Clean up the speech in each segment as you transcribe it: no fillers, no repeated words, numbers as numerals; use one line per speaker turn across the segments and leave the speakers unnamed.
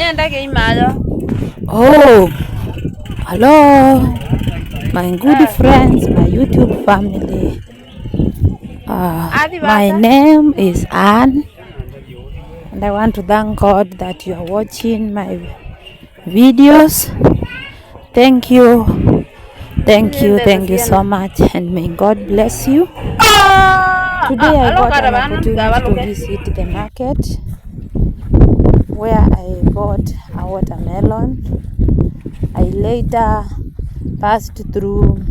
Oh, hello, my good friends, my YouTube family. My name is Anne, and I want to thank God that you are watching my videos. Thank you, thank you so much, and may God bless you. Today I got an opportunity to visit the market where I bought a watermelon. I later passed through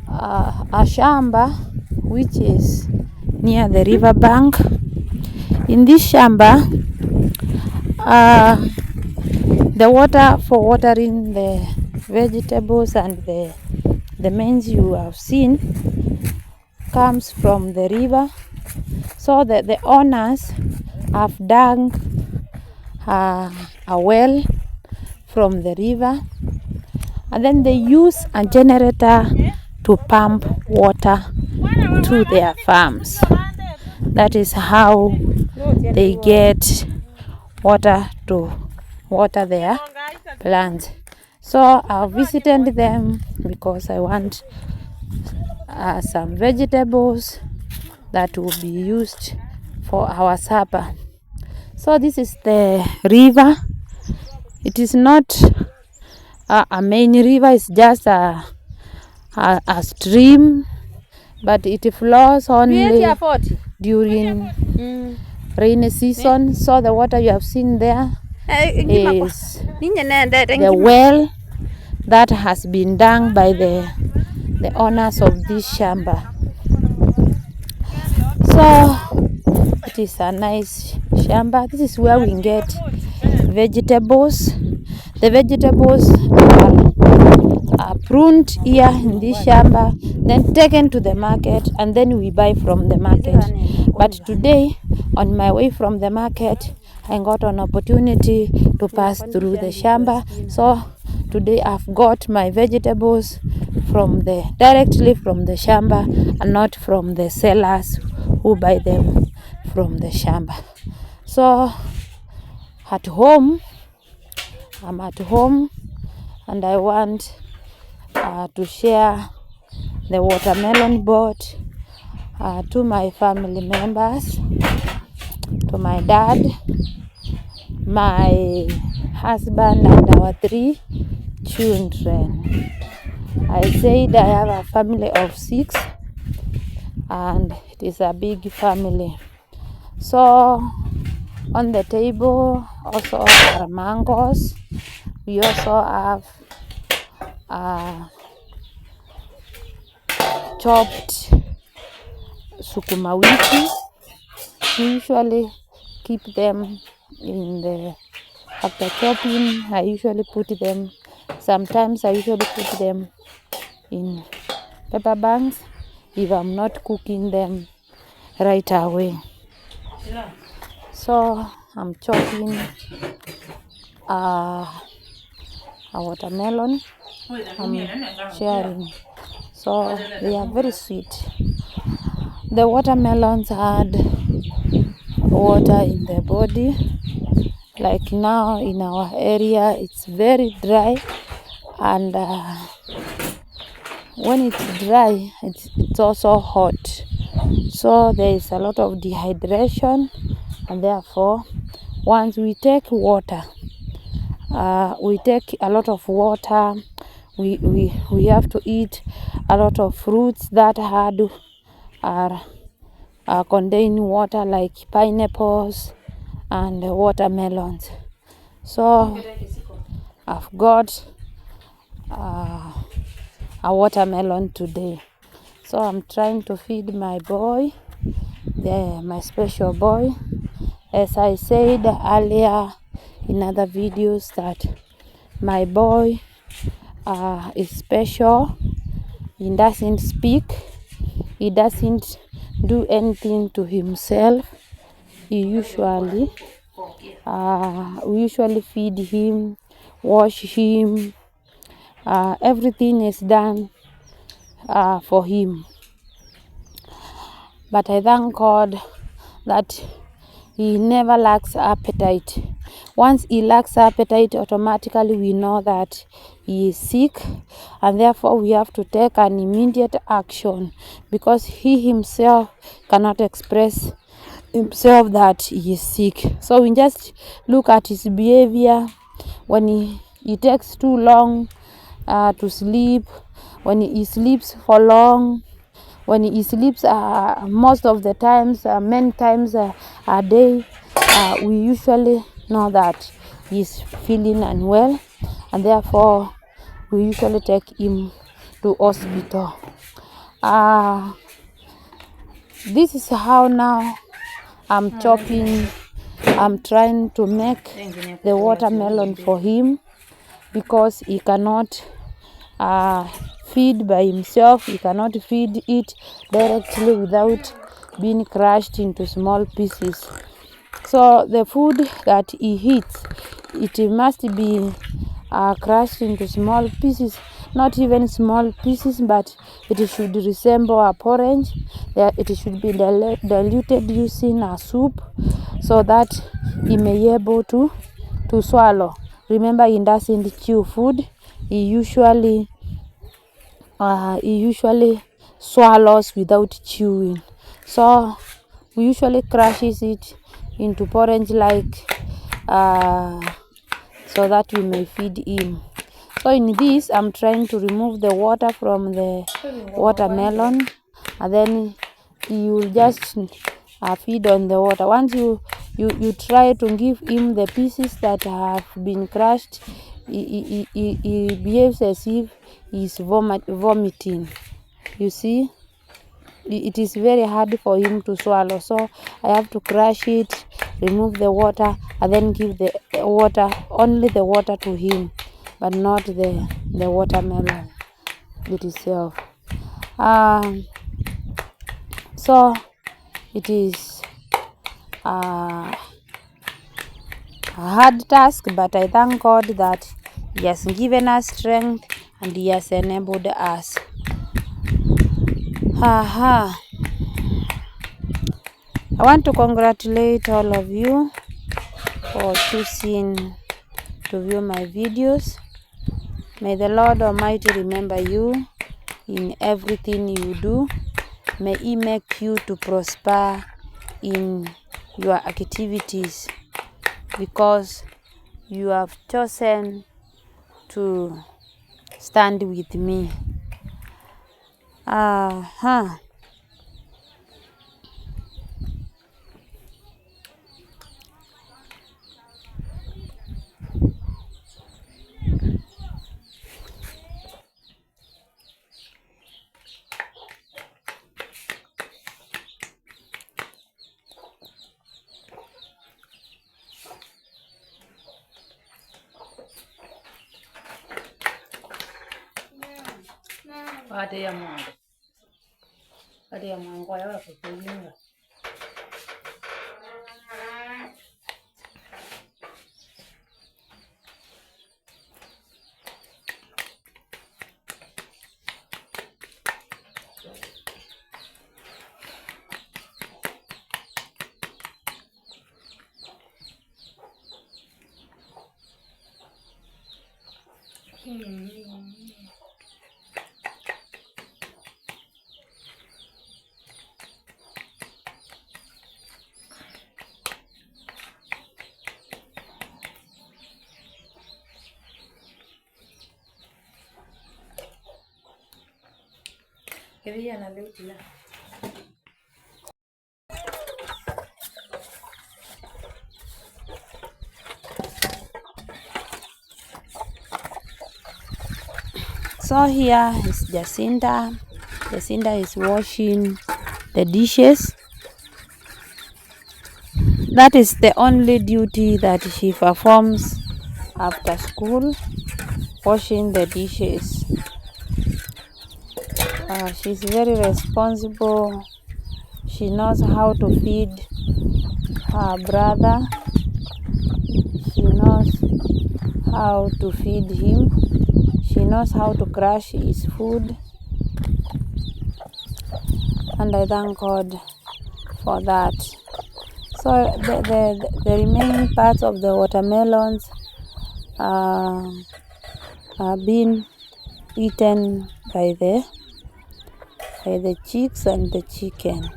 a shamba which is near the river bank. In this shamba, the water for watering the vegetables and the mains you have seen comes from the river, so that the owners have dug a well from the river, and then they use a generator to pump water to their farms. That is how they get water to water their plants. So I visited them because I want some vegetables that will be used for our supper. So this is the river. It is not a main river, it's just a stream, but it flows only during rainy season. So the water you have seen there is the well that has been dug by the owners of this shamba. So it is a nice shamba. This is where we get vegetables. The vegetables are pruned here in this shamba, then taken to the market, and then we buy from the market. But today, on my way from the market, I got an opportunity to pass through the shamba. So today I've got my vegetables directly from the shamba, and not from the sellers who buy them from the shamba. So I'm at home, and I want to share the watermelon bought to my family members, to my dad, my husband, and our 3 children. I said I have a family of 6, and it is a big family. So on the table also are mangoes. We also have chopped sukuma wiki. We usually keep them after chopping. I usually put them, sometimes I usually put them in paper bags if I'm not cooking them right away. So I'm chopping a watermelon. I'm sharing. So they are very sweet. The watermelons add water in the body. Like now in our area, it's very dry, and when it's dry, it's also hot. So there is a lot of dehydration, and therefore, once we take water, we take a lot of water. We have to eat a lot of fruits that contain water, like pineapples and watermelons. So I've got a watermelon today. So I'm trying to feed my boy, my special boy. As I said earlier in other videos, that my boy is special. He doesn't speak. He doesn't do anything to himself. We usually feed him, wash him. Everything is done for him. But I thank God that he never lacks appetite Once he lacks appetite, automatically we know that he is sick, and therefore we have to take an immediate action, because he himself cannot express himself that he is sick. So we just look at his behavior. When he takes too long to sleep, when he sleeps for long, when he sleeps most of the times, many times a day, we usually know that he's feeling unwell, and therefore we usually take him to hospital. This is how now I'm trying to make the watermelon for him, because he cannot feed by himself. He cannot feed it directly without being crushed into small pieces. So the food that he eats, it must be crushed into small pieces, not even small pieces, but it should resemble a porridge. It should be diluted using a soup, so that he may be able to swallow. Remember, he doesn't chew food. He usually swallows without chewing. So we usually crushes it into porridge so that we may feed him. So in this, I'm trying to remove the water from the watermelon, and then you will just feed on the water. Once you try to give him the pieces that have been crushed, he behaves as if he's vomiting. You see, it is very hard for him to swallow, so I have to crush it, remove the water, and then give the water, only the water to him, but not the watermelon itself. So it is a hard task, but I thank God that He has given us strength and He has enabled us. I want to congratulate all of you for choosing to view my videos. May the Lord Almighty remember you in everything you do. May He make you to prosper in your activities, because you have chosen to stand with me. So here is Jacinta. Jacinta is washing the dishes. That is the only duty that she performs after school, washing the dishes. She's very responsible. She knows how to feed her brother. She knows how to feed him. She knows how to crush his food. And I thank God for that. So the remaining parts of the watermelons are being eaten by the chicks and the chicken.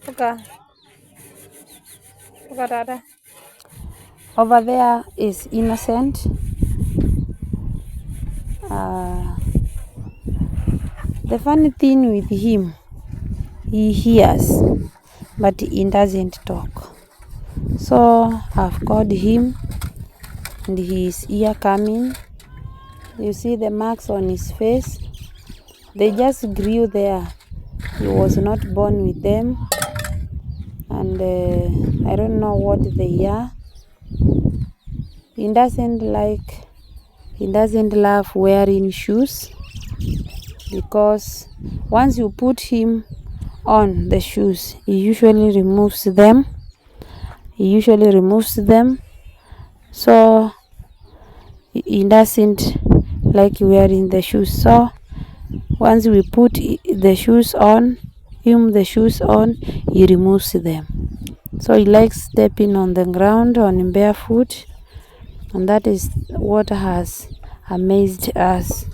Okay. Okay, Dada. Over there is Innocent. The funny thing with him, he hears, but he doesn't talk. So I've called him, and he is here coming. You see the marks on his face. They just grew there. He was not born with them, and I don't know what they are. He doesn't love wearing shoes, because once you put him on the shoes, he usually removes them. So he doesn't like wearing the shoes. So once we put the shoes on, he removes them. So he likes stepping on the ground on barefoot, and that is what has amazed us.